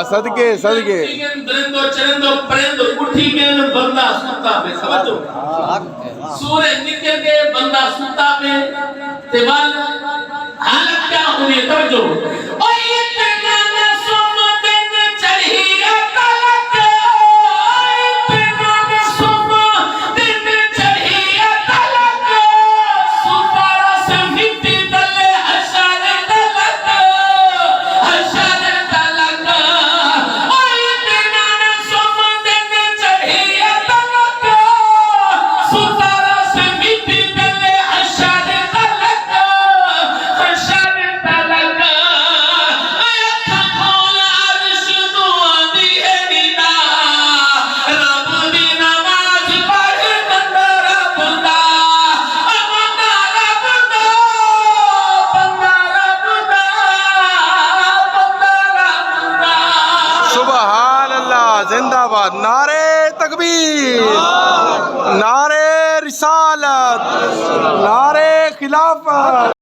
सदके सदके दरिंदो चरिंदो परिंदो उठी के बंदा सुता पे समझो सूरज निकल के बंदा सुता पे तेवाल हालत क्या हुई समझो ओ इतना न सुन दिन चढ़ी तलक इतना न सुन दिन चढ़ी तलक सुतारा से मिट्टी दले हशर तलक ओ इतना न सुन दिन चढ़ी तलक सुतारा से मिट्टी दले हशर तलक सुभान अल्लाह जिंदाबाद नारे तकबीर नारे रिसालत नारे खिलाफत।